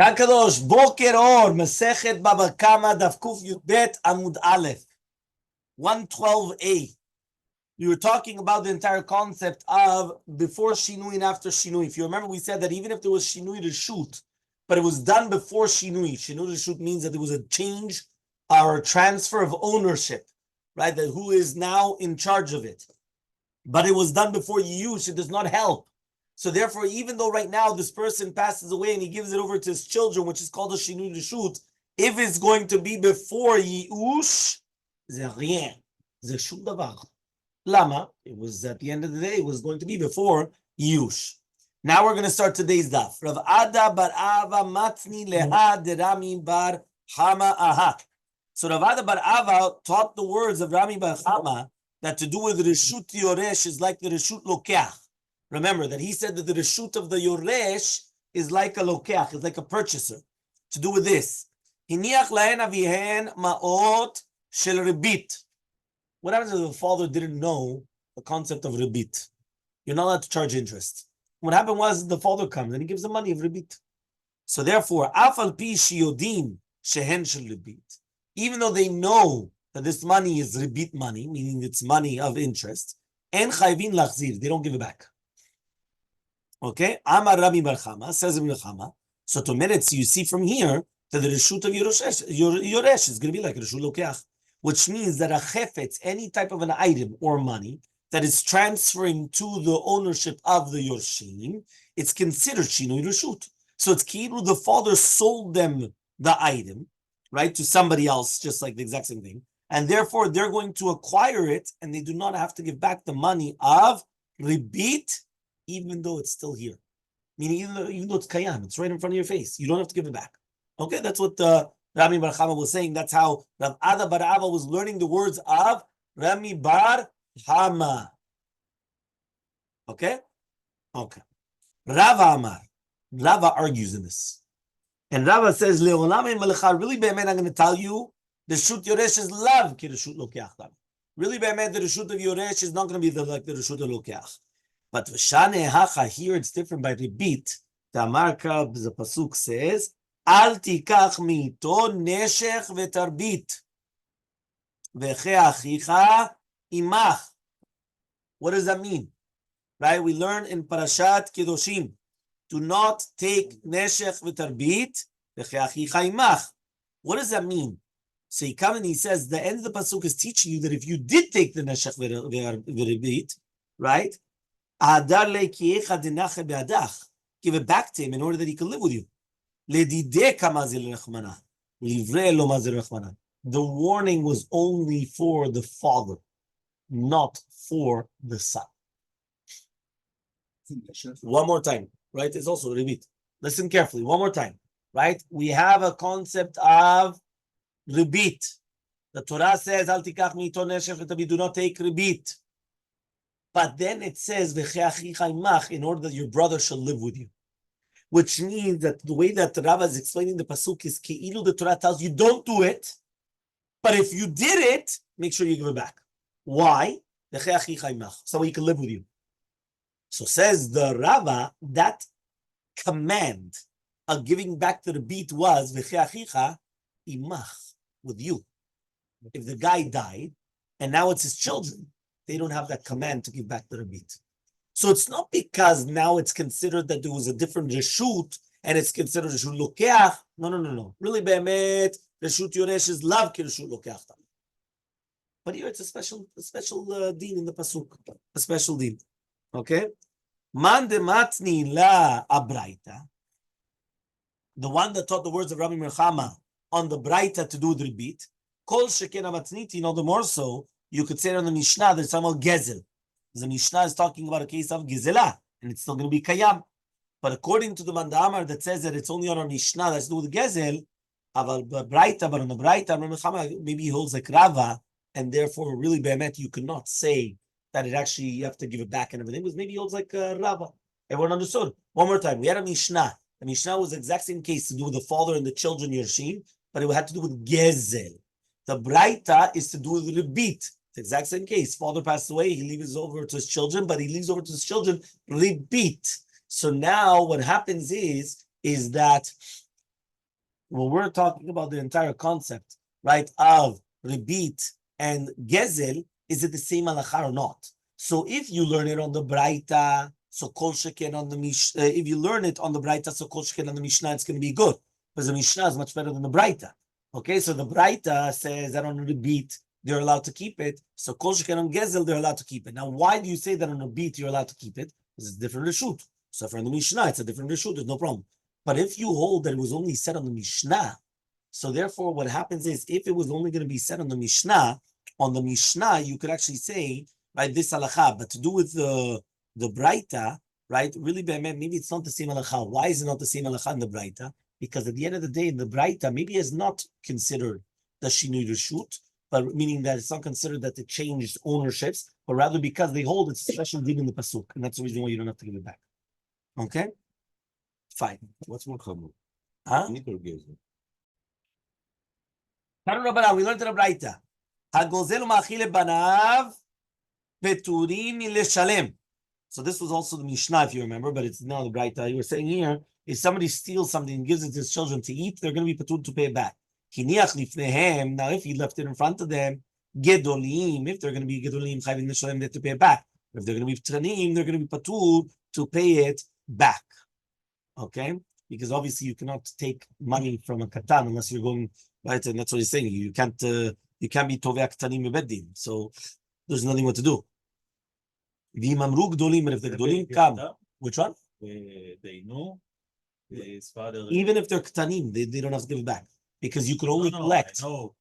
Kakadosh, Boker Or, Masechet Bava Kamma Daf Yudbet Amud Aleph, 112a. We were talking about the entire concept of before Shinui and after Shinui. If you remember, we said that even if there was Shinui to shoot, but it was done before Shinui. Shinui to shoot means that there was a change or a transfer of ownership, right? That who is now in charge of it. But it was done before Yush, it does not help. So therefore, even though right now this person passes away and he gives it over to his children, which is called a Shinui Reshut, if it's going to be before Yush, זה rien, זה שום דבר. Lama, it was at the end of the day, it was going to be before Yush. Now we're going to start today's daf. Rav Ada bar Ava matni leha de Rami bar Hama aha. So Rav Ada bar Ava taught the words of Rami bar Hama that to do with Reshut Yoresh is like the Reshut Lokeach. Remember that he said that the Reshut of the Yoresh is like a Lokeach, is like a purchaser. To do with this. Hiniach lahen avihen ma'ot shel ribit. What happens if the father didn't know the concept of ribit? You're not allowed to charge interest. What happened was the father comes and he gives the money of ribit. So therefore, afal pi shiyodim shehen shel ribit, even though they know that this money is ribit money, meaning it's money of interest, en chayvin lachzir, they don't give it back. Okay? Amar Rabbi bar Chama, says Rabbi Chama. So 2 minutes, you see from here that the reshut of Yoresh is going to be like a reshut lokeach, which means that a chefetz, any type of an item or money that is transferring to the ownership of the Yorshim, it's considered shinui reshut. So it's kiru, the father sold them the item, right, to somebody else, just like the exact same thing, and therefore they're going to acquire it, and they do not have to give back the money of ribit, even though it's still here. Meaning, even though it's kayam, it's right in front of your face. You don't have to give it back. Okay, that's what Rami bar Chama was saying. That's how Rav Ada bar Ava was learning the words of Rami bar Chama. Okay? Okay. Rava Amar. Rava argues in this. And Rava says, Le'olam en malecha, really, be'emet, I'm going to tell you, the Reshut Yoresh is love, ki Reshut Lokeach. Really, be'emet, the Reshut of Yoresh is not going to be like the Reshut of Lokeach. But V'shane hacha, here it's different by Ribit. The Amarka, the Pasuk says, Al tikach mito neshech v'tarbit v'che achicha imach. What does that mean? Right? We learn in Parashat Kedoshim, do not take neshech v'tarbit v'che achicha imach. What does that mean? So he comes and he says, the end of the Pasuk is teaching you that if you did take the neshech v'tarbit, right? Give it back to him in order that he can live with you. The warning was only for the father, not for the son. One more time, right? It's also repeat. Listen carefully. One more time, right? We have a concept of ribit. The Torah says, "Al tikach mito neshech v'tabit." Do not take ribit. But then it says, in order that your brother shall live with you. Which means that the way that the Rabbi is explaining the Pasuk is, the Torah tells you, don't do it. But if you did it, make sure you give it back. Why? So he can live with you. So says the Rabbi, that command of giving back to the beat was, imach, with you. If the guy died, and now it's his children, they don't have that command to give back the Rabit. So it's not because now it's considered that there was a different Reshut and it's considered Reshut Lokeach. No. Really, Be'emet, Reshut Yoresh is love ki Reshut Lokeach. But here it's a special deen in the Pasuk. A special deen. Okay? Man de matni la abraita. The one that taught the words of Rabbi Merchama on the Braita to do with Rabit. Kol sheken amatniti, the more so, you could say it on the Mishnah that it's talking about Gezel. The Mishnah is talking about a case of Gezelah, and it's still going to be Kayam. But according to the Mandamar that says that it's only on our Mishnah that's to do with Gezel, but on the Braita, maybe he holds like Rava, and therefore, really, Be'emet, you cannot say that it actually, you have to give it back and everything, because maybe he holds like Rava. Everyone understood? One more time. We had a Mishnah. The Mishnah was the exact same case to do with the father and the children, Yershim, but it had to do with Gezel. The Braita is to do with Ribit. The exact same case. Father passed away, he leaves over to his children, but he leaves over to his children Ribit. So now what happens is that when we're talking about the entire concept, right, of Rebit and Gezel, is it the same halakha or not? So if you learn it on the Braita, so Kol Sheken on the Mishnah, if you learn it on the Braita, so Kol Sheken on the Mishnah, it's going to be good. Because the Mishnah is much better than the Braita. Okay, so the Braita says that on Rebit, they're allowed to keep it. So Kol Sheken on Gezel, they're allowed to keep it. Now, why do you say that on Rebit, you're allowed to keep it? Because it's different reshut. So for the Mishnah, it's a different reshut, there's no problem. But if you hold that it was only said on the Mishnah, so therefore what happens is, if it was only going to be said on the Mishnah, you could actually say, right, this halakha, but to do with the Braita, right, really, maybe it's not the same halakha. Why is it not the same halakha in the Braita? Because at the end of the day, in the Braita, maybe it's not considered the Shinui Reshut, but meaning that it's not considered that it changed ownerships, but rather because they hold it's a special deal in the Pasuk, and that's the reason why you don't have to give it back. Okay? Fine. What's more common? Huh? Nit or Gezel? We learned in the Braita. Hagozelu ma'achile banav peturim leshalem. So this was also the Mishnah, if you remember, but it's now the Braita. You were saying here, if somebody steals something and gives it to his children to eat, they're going to be patur to pay it back. Kiniach lifnehem. Now, if he left it in front of them, gedolim. If they're going to be gedolim, chayvin leshalem, they have to pay it back. If they're going to be tranim, they're going to be patur to pay it back. Okay, because obviously you cannot take money from a katan unless you're going right, and that's what he's saying. You can't be tovei katanim bebeddin. So there's nothing what to do. V'imamru gdolim, if the gdolim come, which one? They know his father. Even if they're katanim, they don't have to give it back because you could only collect. No,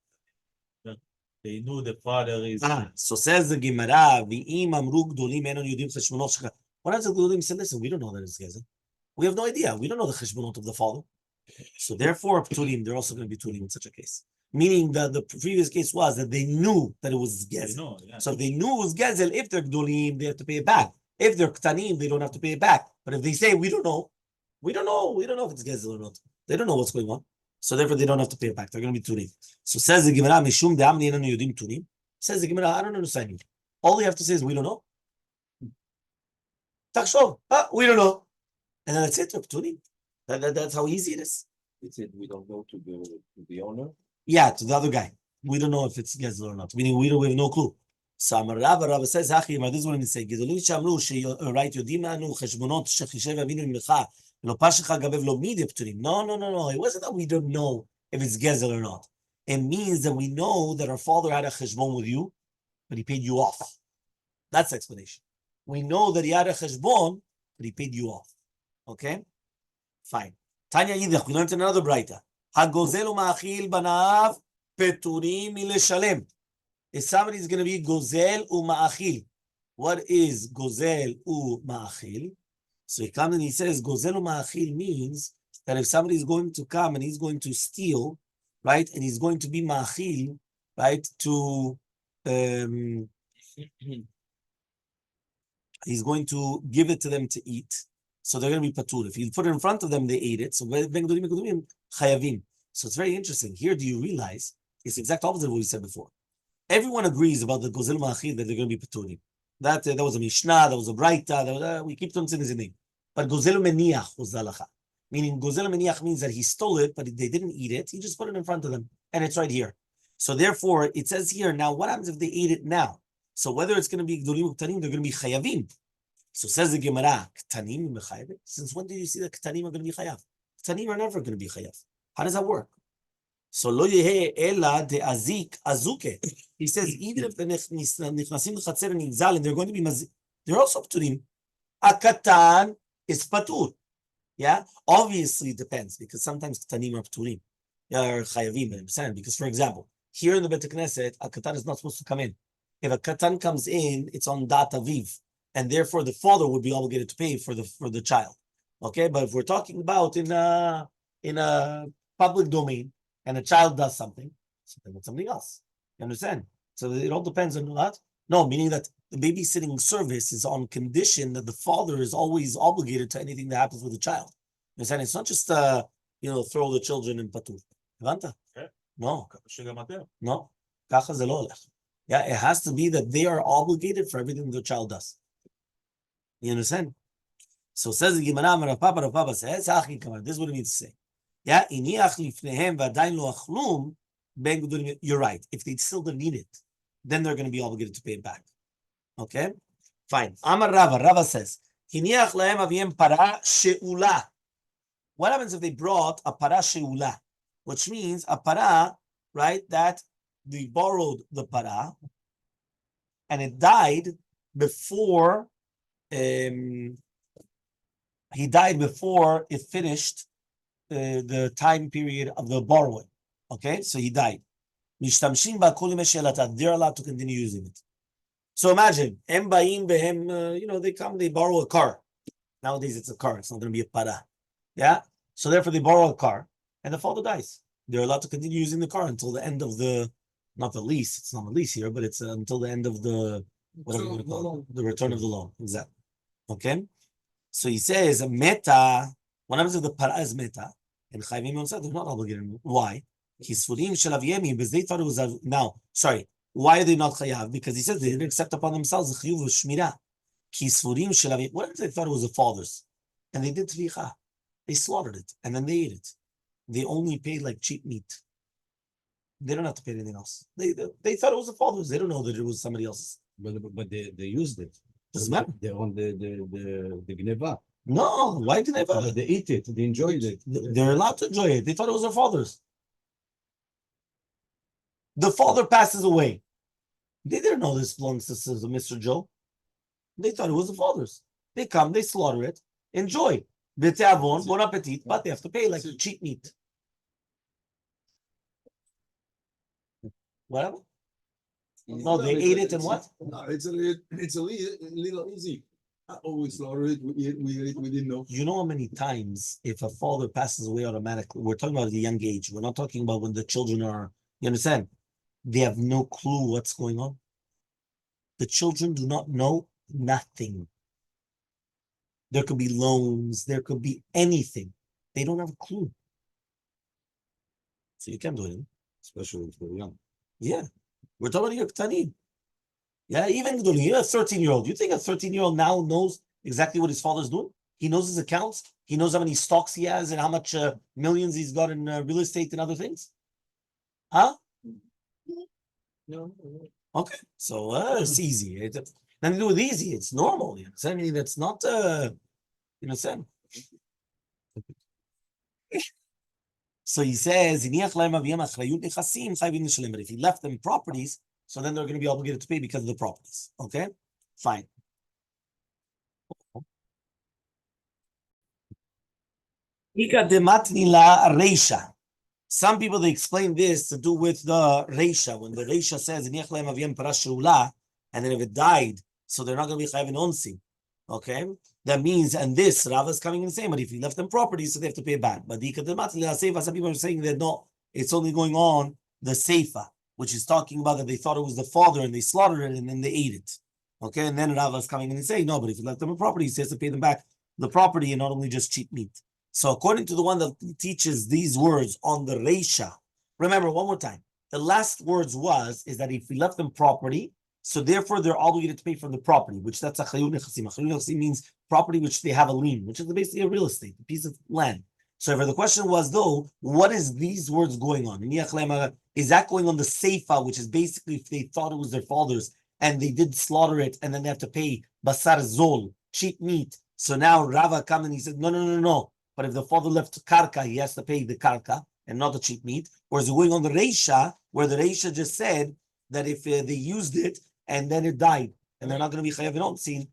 they know the father is. So says the Gemara, v'imamru gdolim enon yudim cheshmonot shcha. What does the gdolim say? Listen, we don't know that it's gezer. We have no idea. We don't know the cheshbonot of the father. So therefore, pturim, they're also going to be pturim in such a case. Meaning that the previous case was that they knew that it was gezel. So if they knew it was gezel, if they're gdolim, they have to pay it back. If they're ktanim, they don't have to pay it back. But if they say, we don't know if it's gezel or not. They don't know what's going on. So therefore, they don't have to pay it back. They're going to be pturim. So says the Gemara, mishum de'amni enanu yudim pturim. Says the Gemara, I don't understand you. All you have to say is, we don't know. Tachshov, we don't know. And then that's it, pturim. That's how easy it is. It said we don't go to the owner. Yeah, to the other guy. We don't know if it's gezel or not. Meaning we have no clue. So Rabbi says, "Hachi, this is what I'm saying. Gedolim shamru right yodim anu cheshbonot shechishev avinu micha lo pashecha gabev lo midi pturim." No. It wasn't that we don't know if it's gezel or not. It means that we know that our father had a cheshbon with you, but he paid you off. That's the explanation. We know that he had a cheshbon, but he paid you off. Okay, fine. Tanya Yidach, we learned in another Braita. Hagozelu ma'achil banav peturim mileshalem. If somebody is going to be gozel u'ma'achil, what is gozel u'ma'achil? So he comes and he says gozel u'ma'achil means that if somebody is going to come and he's going to steal, right, and he's going to be ma'achil, right, to he's going to give it to them to eat. So they're going to be patur. If you put it in front of them, they ate it. So So it's very interesting. Here, do you realize it's the exact opposite of what we said before? Everyone agrees about the gozel ma'achil that they're going to be paturim. That was a Mishnah, that was a Braita, we keep on saying his name. But gozel meniach was the halacha. Meaning gozel meniach means that he stole it, but they didn't eat it. He just put it in front of them, and it's right here. So therefore, it says here, now what happens if they ate it now? So whether it's going to be gdolim or ktanim, they're going to be chayavim. So says the Gemara, ktanim mechayav. Since when did you see that ktanim are going to be chayav? Ktanim are never going to be chayav. How does that work? So lo yehe ela de azik azuke. He says even if the nichnasim lechatzer and nigzal and they're going to be they're also pturim. A katan is patur. Yeah, obviously it depends because sometimes ktanim are pturim. Or chayavim, I understand. Because for example, here in the Bet Knesset, a katan is not supposed to come in. If a katan comes in, it's on dat aviv. And therefore, the father would be obligated to pay for the child. Okay, but if we're talking about in a public domain and a child does something with something else, you understand? So it all depends on what. No, meaning that the babysitting service is on condition that the father is always obligated to anything that happens with the child. You understand? It's not just throw the children in patur. Levanta? No. No. Kacha ze lo olech. Yeah, it has to be that they are obligated for everything the child does. You understand? So says the Gemara, Rav Papa says, this is what it means to say. Yeah, iniach lifnehem v'adayin lo achlum, ben gedolim. You're right. If they still don't need it, then they're going to be obligated to pay it back. Okay, fine. Amar Rava. Rava says, iniach lahem aviem para she'ula. What happens if they brought a para she'ula, which means a para, right? That they borrowed the para, and it died before. He died before it finished the time period of the borrowing. Okay, so he died. They're allowed to continue using it. So imagine, they come, they borrow a car. Nowadays it's a car, it's not going to be a para. Yeah, so therefore they borrow a car, and the father dies. They're allowed to continue using the car until the end of not the lease. It's not a lease here, but it's until the end of the whatever you want to call it, the return of the loan. Exactly. Okay. So he says, meta, what happens if the para is meta? And Chayvim Yom said they're not obligated. Why? Because they thought it was now. Sorry, why are they not chayav? Because he says they didn't accept upon themselves the chiyuv of shmirah. What if they thought it was the father's, and they did tvicha? They slaughtered it and then they ate it. They only paid like cheap meat. They don't have to pay anything else. They thought it was the father's. They don't know that it was somebody else's. But they used it. Doesn't matter. They're on the gneva. No, why did they? They eat it. They enjoyed it. They're allowed to enjoy it. They thought it was their father's. The father passes away. They didn't know this belongs to Mr. Joe. They thought it was the father's. They come, they slaughter it, enjoy. Bon appetit, but they have to pay like cheap meat. Whatever. No, they ate it and what? No, it's a little easy. I always slaughter it. We ate it. We didn't know. You know how many times if a father passes away automatically, we're talking about at a young age. We're not talking about when the children are, you understand? They have no clue what's going on. The children do not know nothing. There could be loans. There could be anything. They don't have a clue. So you can't do it. Especially if they're young. Yeah. We're talking about Ktanim. Yeah, even you're a 13-year-old. You think a 13-year-old now knows exactly what his father's doing? He knows his accounts. He knows how many stocks he has and how much millions he's got in real estate and other things. Huh? No. Okay. So it's easy. It's nothing to do with easy. It's normal. You know, I mean, that's not, you know, so he says, but if he left them properties, so then they're going to be obligated to pay because of the properties. Okay, fine. Some people, they explain this to do with the reisha. When the reisha says, and then if it died, so they're not going to be chayav in onsi. Okay, that means, and this Rava is coming in saying, but if he left them property, so they have to pay back. But some people are saying that no, it's only going on the seifa, which is talking about that they thought it was the father and they slaughtered it and then they ate it. Okay, and then Rava is coming in and saying, no, but if you left them a property, he has to pay them back the property and not only just cheap meat. So according to the one that teaches these words on the reisha, remember one more time, the last words is that if we left them property, so therefore they're obligated to pay for the property, which that's a chayun nechasim. Chayun nechasim means property which they have a lien, which is basically a real estate, a piece of land. So if the question was though, what is these words going on? Is that going on the seifa, which is basically if they thought it was their father's and they did slaughter it and then they have to pay basar zol, cheap meat. So now Rava come and he said, no. But if the father left karka, he has to pay the karka and not the cheap meat. Or is it going on the reisha, where the reisha just said that if they used it and then it died, and they're not going to be chayav in onsin,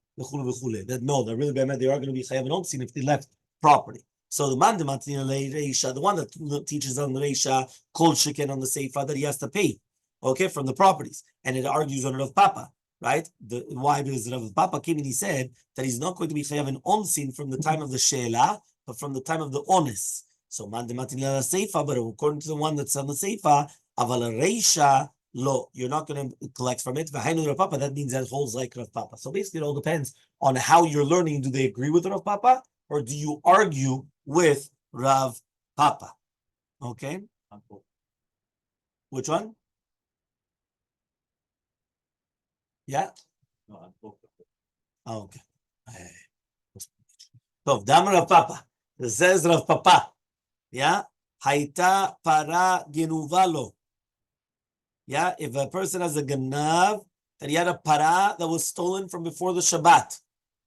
that no, they're really bad. They are going to be chayav in onsin if they left property. So the man reisha, the one that teaches on the reisha, kol sheken on the seifa, that he has to pay, okay, from the properties, and it argues on Rav Papa, right? Why? Because Rav Papa came and he said that he's not going to be chayav in onsin from the time of the she'ela, but from the time of the ones. So man seifa, but according to the one that's on the seifa, aval reisha. Lo, you're not going to collect from it. That means that holds like Rav Papa. So basically, it all depends on how you're learning. Do they agree with Rav Papa, or do you argue with Rav Papa? Okay. Which one? Yeah. Oh, okay. So, Dam Rav Papa. It says Rav Papa. Yeah. Haita para genuvalo. Yeah, if a person has a ganav, that he had a para that was stolen from before the Shabbat.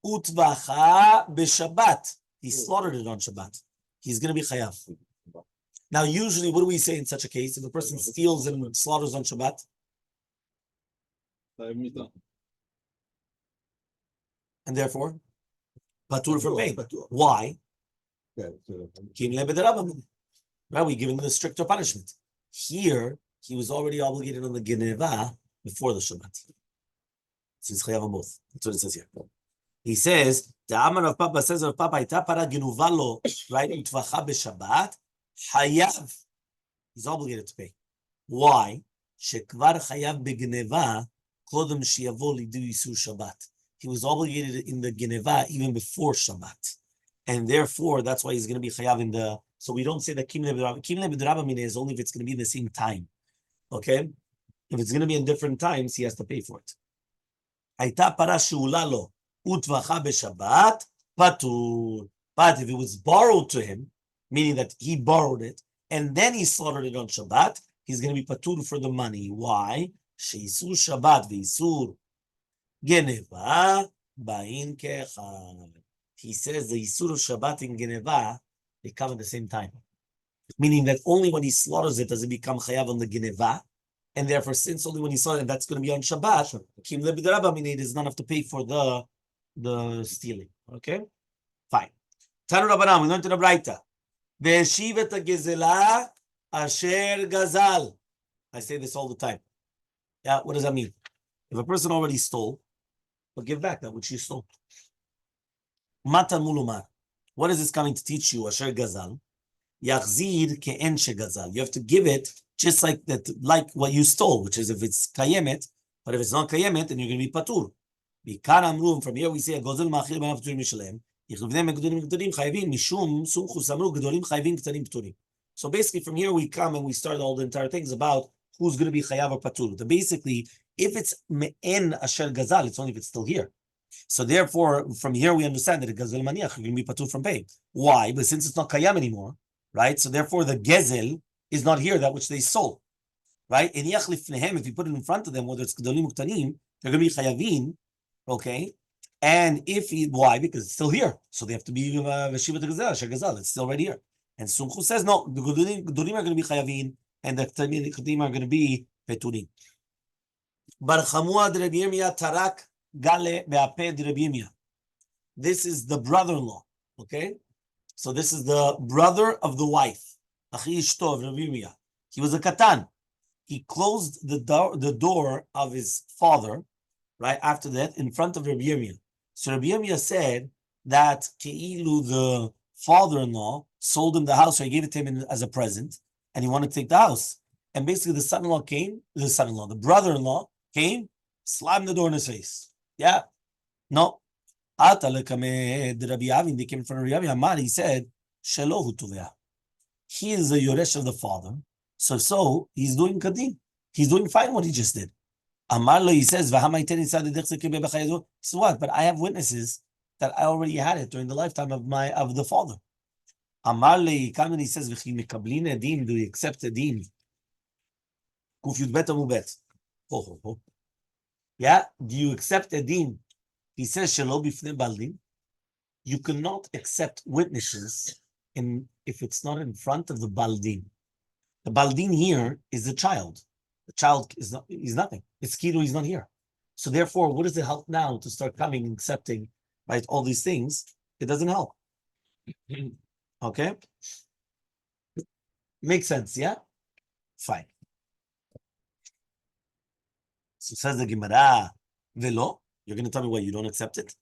Utvacha b'Shabbat. He slaughtered it on Shabbat. He's going to be chayav. Now, usually, what do we say in such a case? If a person steals and slaughters on Shabbat? And therefore, patur from paying. Why? Right, we give him the stricter punishment. Here, he was already obligated on the geneva before the Shabbat. So he's chayav on both. That's what it says here. He says, the Amar of Papa says of Papa, ita para genuvalo, right? Utvacha b'Shabbat, chayav. He's obligated to pay. Why? Shekvar chayav b'geneva, kodem sheyavo lidu yisur Shabbat. He was obligated in the geneva even before Shabbat. And therefore, that's why he's going to be chayav in the... So we don't say that kimle b'draba mine is only if it's going to be in the same time. Okay? If it's going to be in different times, he has to pay for it. Aita para she'ulalo utvacha b'Shabbat patur. But if it was borrowed to him, meaning that he borrowed it, and then he slaughtered it on Shabbat, he's going to be patur for the money. Why? She'isur Shabbat v'isur geneva ba'in kechad. He says the isur of Shabbat and geneva, they come at the same time. Meaning that only when he slaughters it does it become chayav on the geneva, and therefore since only when he slaughters it, that's going to be on Shabbat, kim lebidraba, meaning he does not have to pay for the stealing. Okay? Fine. Tanu Rabbanan, we learned to the Braita. Ve'eshivet ha'gezela asher gazal. I say this all the time. Yeah, what does that mean? If a person already stole, but give back that which you stole. Matan mulumar. What is this coming to teach you? Asher gazal. Yachzir ke'en shegazal. You have to give it just like that, like what you stole, which is if it's kayemet, but if it's not kayemet, then you're going to be patur. Bikar amrum, from here we say, gozel ma'achil b'anav pturim mishalem. Yichuvnem gedolim k'tarim chayvin, mishum sumchus amru gedolim chayvin k'tarim pturim. So basically from here we come and we start all the entire things about who's going to be chayav or patur. So basically, if it's me'en asher gazal, it's only if it's still here. So therefore, from here we understand that a gazel maniach, you're going to be patur from paying. Why? But since it's not kayam anymore, right? So therefore the gezel is not here, that which they sold, right? In yachlif nehem, if you put it in front of them, whether it's gedolim uktanim, they're going to be chayavin, okay? And if he, why? Because it's still here, so they have to be veshivat gazel, asher gazal. It's still right here. And Sumchu says no, the gedolim are going to be chayavin, and the ktanim are going to be peturim. Bar Chamua de Rabbi Yirmiyah tarak gale be'apeh de Rabbi Yirmiyah. This is the brother-in-law, okay? So this is the brother of the wife. Achi ishto of Rabbi Yirmiyah. He was a katan. He closed the door of his father, right, after that, in front of Rabbi Yirmiyah. So Rabbi Yirmiyah said that Keilu, the father-in-law, sold him the house, or he gave it to him as a present, and he wanted to take the house. And basically the brother-in-law came, slammed the door in his face. Yeah. No. He said, Shelo hu. He is a yoresh of the father. So he's doing kadin. He's doing fine what he just did. He says, so what? But I have witnesses that I already had it during the lifetime of the father. He comes and he says, do you accept edim? Yeah, do you accept edim? He says, Shelo bifnei baldin. You cannot accept witnesses if it's not in front of the baldin. The baldin here is the child. The child is nothing. It's kidu, he's not here. So therefore, what does it help now to start coming and accepting, right, all these things? It doesn't help. Okay? Makes sense, yeah? Fine. So says the Gemara, Velo, you're going to tell me why you don't accept it?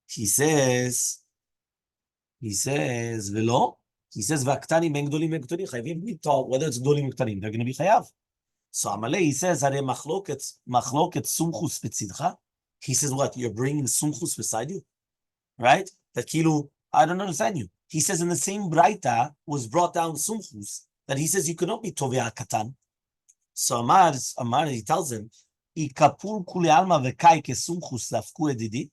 He says, Velo, he says, Vaktani men gdolim men ktanim, chayvim be taught whether it's gdolim or ktanim, they're going to be chayav. So Elmaleh, he says, Hare machloket sumchus betzidcha. He says, what? You're bringing sumchus beside you? Right? That kilu, I don't understand you. He says, in the same braita was brought down sumchus, that he says, you cannot be tovea katan. So Amar, he tells him, Ikapur kule alma vekai ke sumchus lafku edidi.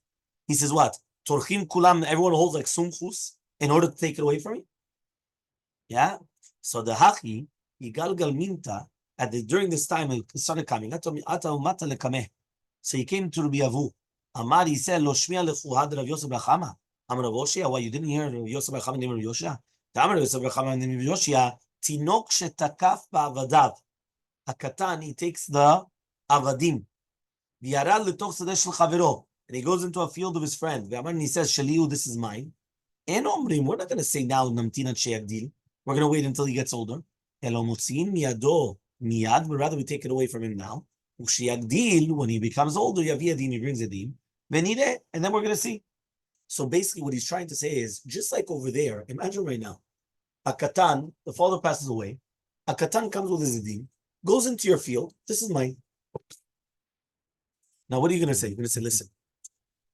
He says, what? Torchim kulam, everyone holds like sumchus in order to take it away from me? Yeah? So the Hachi, Yigalgal Minta, during this time it started coming. So he came to Rabbi Avu. Amar, he said, Lo shmiya lechuhad Rav Yosef bar Chama. Amar Rav Yoshia, why you didn't hear Rav Yosef bar Chama name Rav Yoshia? Amar Rav Yosef bar Chama name Rav Yoshia, Tinok shetakaf ba'avadav. Hakatan, he takes the avadim. V'yarad letoch sadeh shel chavero. And he goes into a field of his friend. And he says, Shaliu, this is mine. En omrim, we're not going to say now, Namtinat she'yagdil. We're going to wait until he gets older. Elo motziin miyado miyad, but rather we take it away from him now. U'sheyagdil, when he becomes older, yavi adim, he brings adim. Venire, and then we're going to see. So basically what he's trying to say is, just like over there, imagine right now, a katan, the father passes away, a katan comes with his adim, goes into your field, this is mine. Now what are you going to say? You're going to say, listen,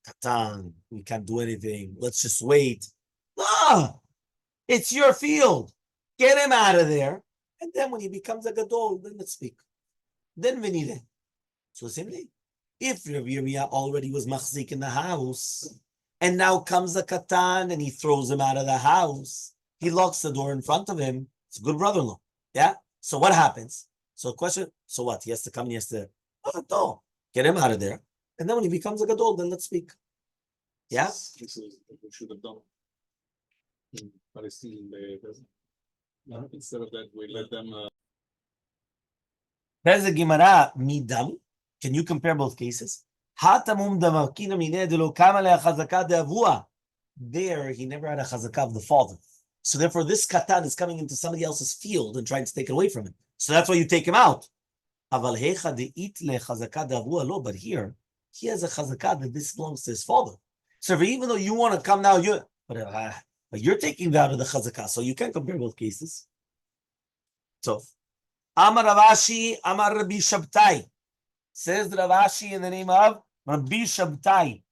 katan, we can't do anything, let's just wait. Ah, it's your field. Get him out of there. And then when he becomes a gadol, then let's speak. Then venire. So same thing. If Rabbi Yirmiyah already was machzik in the house, and now comes a katan and he throws him out of the house, he locks the door in front of him. It's a good brother-in-law. Yeah? So what happens? So question, so what? He has to come and he has to, no, get him out of there. And then when he becomes a gadol, then let's speak. Yeah? This is what we should have done in Palestine. Instead of that, we let them. There's a Gemara midam. Can you compare both cases? There, he never had a chazakah of the father. So therefore, this katan is coming into somebody else's field and trying to take it away from him. So that's why you take him out. But here, he has a chazakah that this belongs to his father. So even though you want to come now, but you're taking that out of the chazakah, so you can't compare both cases. So, Amar Ravashi, Amar Rabbi Shabtai. Says Ravashi in the name of Rabbi Shabtai.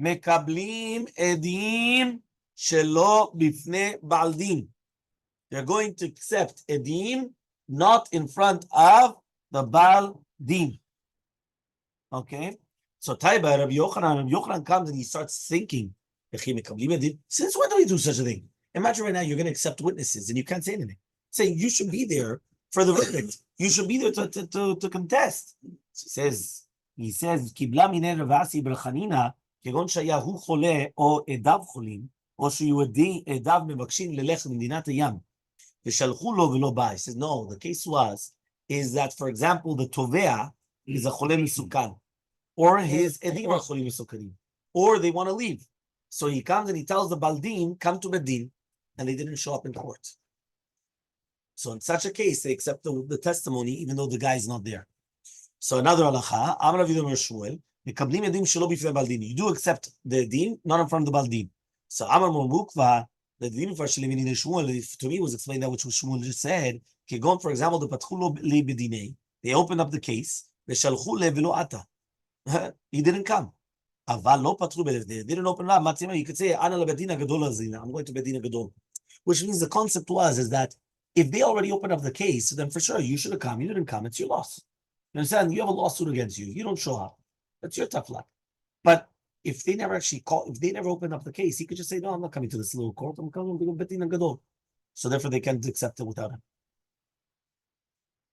Mekablim edim shelo bifnei baldin. They're going to accept edim not in front of the baldin. Okay? So Taiba, Rabbi Yochanan comes and he starts thinking, since when do we do such a thing? Imagine right now you're going to accept witnesses and you can't say anything. Saying you should be there for the verdict. You should be there to contest. He says, Kibla mine Ravasi Berchanina, כגון שהיה הוא חולה או עדיו חולים, או שיהודי עדיו מבקשים ללכת למדינת הים, ושלחו לו ולא בא. He says, no, the case is that, for example, the תובע is a חולה מסוכן, or his עדים are חולים מסוכנים, or they want to leave. So he comes and he tells the Baldin, come to Bedin, and they didn't show up in court. So in such a case, they accept the testimony, even though the guy is not there. So another halacha, Amar Avidim Shmuel, Mekablim edim shelo bifnei baldin. You do accept the edim, not in front of the baldin. So Amar Mukva, the edim for Shmuel, to me was explained that which Shmuel just said. Kegon, for example, the patchu lo li bedinei. They opened up the case. Veshalchu le velo ata. He didn't come. Aval lo patchu belev. They didn't open it up. Matzima, you could say, Ana le bedina gadol azina. I'm going to bedina gadol. Which means the concept is that if they already opened up the case, then for sure you should have come. You didn't come. It's your loss. You understand? You have a lawsuit against you. You don't show up. That's your tough luck. But if they never actually if they never open up the case, he could just say, no, I'm not coming to this little court. I'm coming to Betin Gadol. So therefore they can't accept it without him.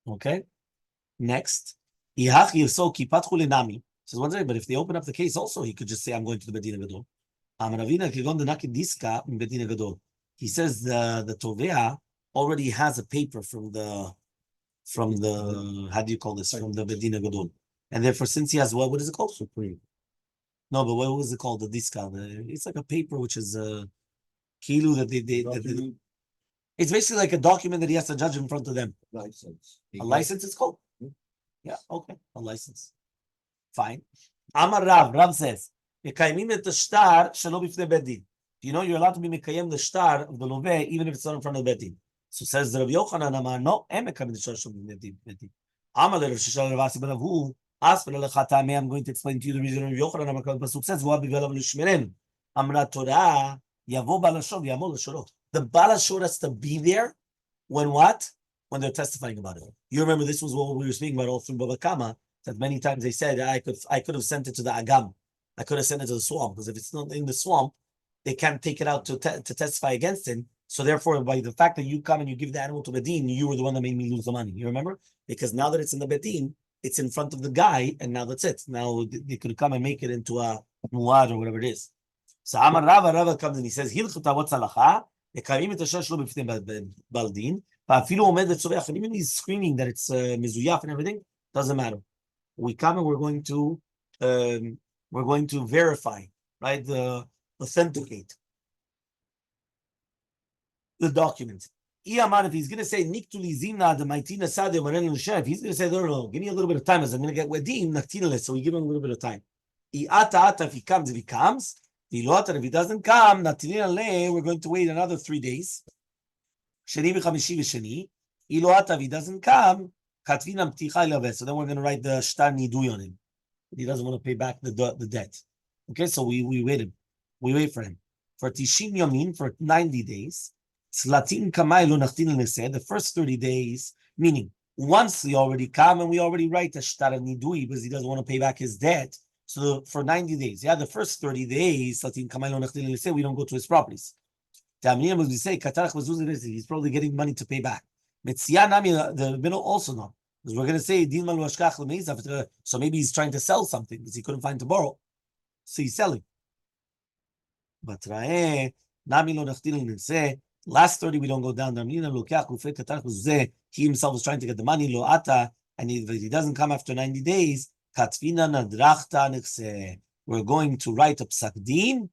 Okay? Next. Says one thing, but if they open up the case also, he could just say, I'm going to the Betin Gadol. He says the Tovea already has a paper from the how do you call this? From the Bedina Gadol. And therefore, since he has what is it called? Supreme. No, but what was it called? The Diska. It's like a paper which is a kilu that they it's basically like a document that he has to judge in front of them. License. A license it's called? Yeah, okay. A license. Fine. Amar Rav says, Mekayimim et shtar shelo bifnei bedin. You know, you're allowed to be Mekayim the shtar of the loveh even if it's not in front of the bedin. So says the Rabbi Yochanan, Amar, no, Mekayim the shtar shelo bifnei bedin. Amar Rav Shishal Ravasi ben Avu, ask for the I'm going to explain to you the reason Rabbi Yochanan Amar Pasuk says, V'ah b'velav l'shmeren. Amra Torah, Yavo balashov, Yamol l'shorot. The balashor has to be there when what? When they're testifying about it. You remember this was what we were speaking about all through Bava Kamma, that many times they said, I could have sent it to the Agam. I could have sent it to the swamp, because if it's not in the swamp, they can't take it out to testify against him, So therefore, by the fact that you come and you give the animal to Bedin, you were the one that made me lose the money. You remember? Because now that it's in the Bedin, it's in front of the guy, and now that's it. Now they could come and make it into a muad or whatever it is. So Amar Rava comes and he says, Hilchuta, what's halacha? Ekayim et asher shlo b'fnei baldin. Va'afilu omed letzorech. And even he's screaming that it's mizuyaf and everything, doesn't matter. We come and we're going to verify, right? Authenticate the document. If he's going to say, if he's going to say, no, give me a little bit of time as I'm going to get wedim, so we give him a little bit of time. If he comes, if he doesn't come, we're going to wait another 3 days. If he doesn't come, so then we're going to write the shtar nidui on him. He doesn't want to pay back the debt. Okay, so we wait him. We wait for him. For Tishim Yamin, for 90 days. The first 30 days, meaning once we already come and we already write a shtar nidui because he doesn't want to pay back his debt. So for 90 days, the first 30 days, we don't go to his properties. He's probably getting money to pay back. The middle also not. Because we're going to say, so maybe he's trying to sell something because he couldn't find to borrow. So he's selling. But last 30, we don't go down. He himself was trying to get the money, and if he doesn't come after 90 days, we're going to write a psak din.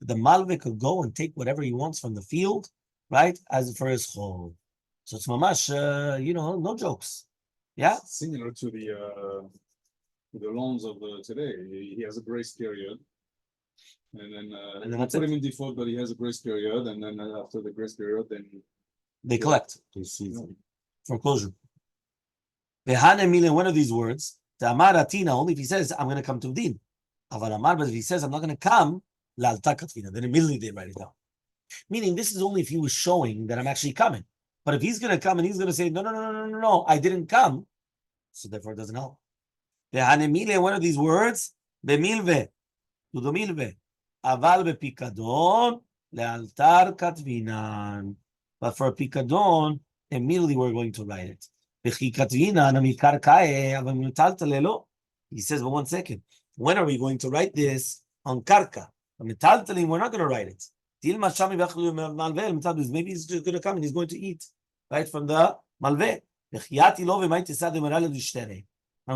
The malve could go and take whatever he wants from the field, right, as for his chol. So it's mamash, no jokes. Yeah? Similar to the loans of today. He has a grace period. And then that's put it. him in default, but he has a grace period, and then after the grace period, then They collect. Foreclosure. One of these words, the Amar Atina, only if he says, I'm going to come to Din. Aval Amar, but if he says, I'm not going to come, La'alta Katvina, then immediately they write it down. Meaning, this is only if he was showing that I'm actually coming. But if he's going to come and he's going to say, no, I didn't come, so therefore it doesn't help. One of these words, Bemilve, Tudomilve, Aval Bepikadon, Lealtar Katvinan. But for a Pikadon, immediately we're going to write it. He says, but 1 second, when are we going to write this on Karka? We're not going to write it. Maybe he's just going to come and he's going to eat, right, from the Malveh. And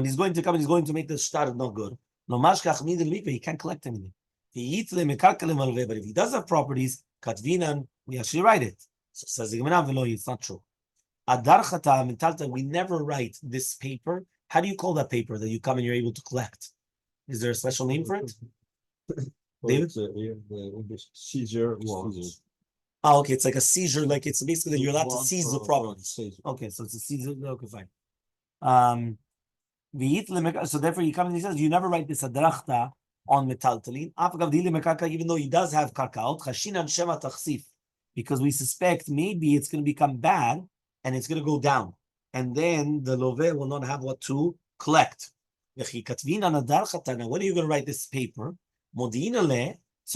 he's going to come and he's going to make the shtar not good. He can't collect anything. But if he does have properties, we actually write it. So says the Gemara, it's not true. We never write this paper. How do you call that paper that you come and you're able to collect? Is there a special name for it? David? Seizure laws. Oh, okay. It's like a seizure. Like it's basically you're allowed to seize the property. Okay, so it's a seizure. Okay, fine. So therefore, you come and he says you never write this adrachta on metaltalin. Even though he does have karkaot, chashinan shema tachsif, because we suspect maybe it's going to become bad and it's going to go down, and then the loveh will not have what to collect. When are you going to write this paper? So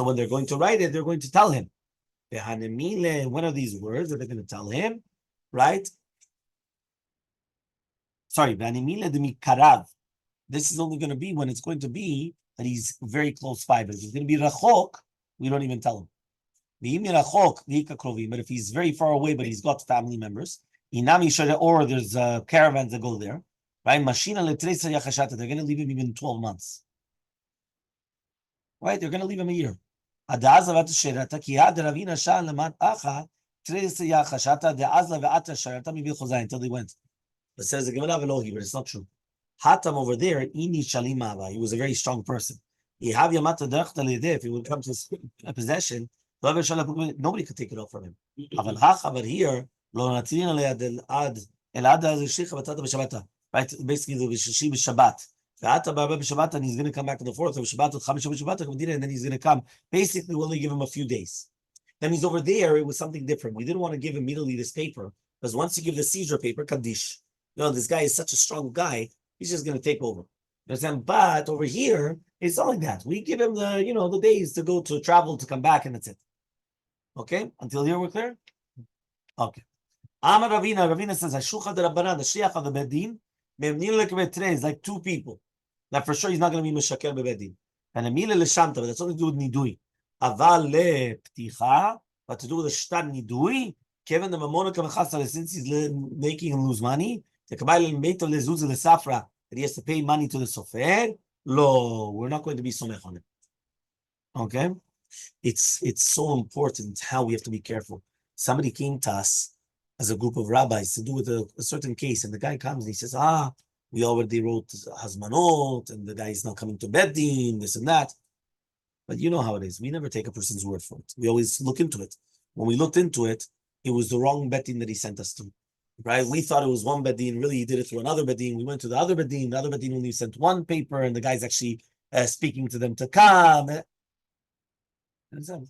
when they're going to write it, they're going to tell him. One of these words that they're going to tell him, right? Sorry, this is only going to be when it's going to be that he's very close by. But if it's going to be rachok, we don't even tell him. But if he's very far away, but he's got family members, or there's caravans that go there, right? They're going to leave him even 12 months. Right? They're going to leave him a year. Until they went. It says the Gemara Velohi, but it's not true. Hatam over there, Ini Shalimava, he was a very strong person. If he would come to his possession, nobody could take it off from him. But here, right? Basically, the Shishi Shabbat. And he's going to come back to the 4th of Shabbat, and then he's going to come. Basically, we'll only give him a few days. Then he's over there, it was something different. We didn't want to give immediately this paper, because once you give the seizure paper, Kaddish, this guy is such a strong guy, he's just going to take over. You understand? But over here, it's not like that. We give him the days to go to travel, to come back, and that's it. Okay? Until here, we're clear? Okay. Amar Ravina says, Hashucha de Rabbanan, the Shliach of the Bedin, is like two people. That for sure he's not going to be Meshaker Bebedin. And Emile Leshamta, but that's something to do with Nidui. Aval le Pticha, but to do with the Shtar Nidui, Kevin the Mamona Kamachasa, since he's making him lose money, the Kabbalah Meto Lezuz the Safra, that he has to pay money to the Sofer. Lo, we're not going to be Somech on it. Okay? It's so important how we have to be careful. Somebody came to us as a group of rabbis to do with a certain case, and the guy comes and he says, we already wrote Hazmanot, and the guy is not coming to Beddin, this and that. But you know how it is. We never take a person's word for it. We always look into it. When we looked into it, it was the wrong Beddin that he sent us to. Right? We thought it was one Beddin. Really, he did it through another Beddin. We went to the other Beddin. The other Beddin only sent one paper, and the guy's actually speaking to them to come.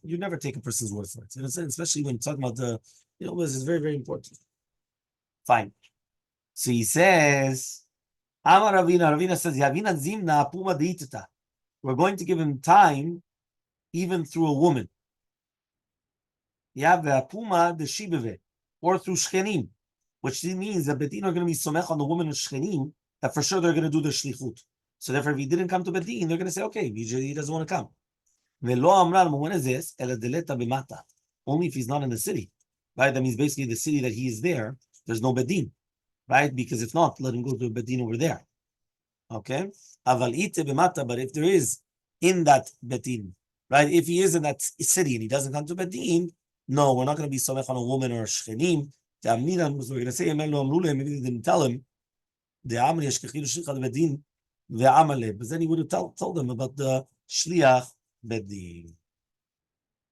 You never take a person's word for it. Especially when talking about the, this is very, very important. Fine. So he says, Amar Ravina says, Yavina Zimna Puma Deitata. We're going to give him time even through a woman. Puma the Shibeve, or through Shchenim, which means that Bedin are going to be somech on the woman of Shchenim, that for sure they're going to do the shlichut. So therefore, if he didn't come to Bedin, they're going to say, okay, he doesn't want to come. When is this? Only if he's not in the city. Right? That means basically the city that he is there, there's no Bedin. Right? Because if not, let him go to a Bedin over there. Okay? But if there is in that Bedin, right? If he is in that city and he doesn't come to Bedin, no, we're not going to be somech on a woman or a shchenim. We're going to say, maybe they didn't tell him. But then he would have told them about the shliach Bedin.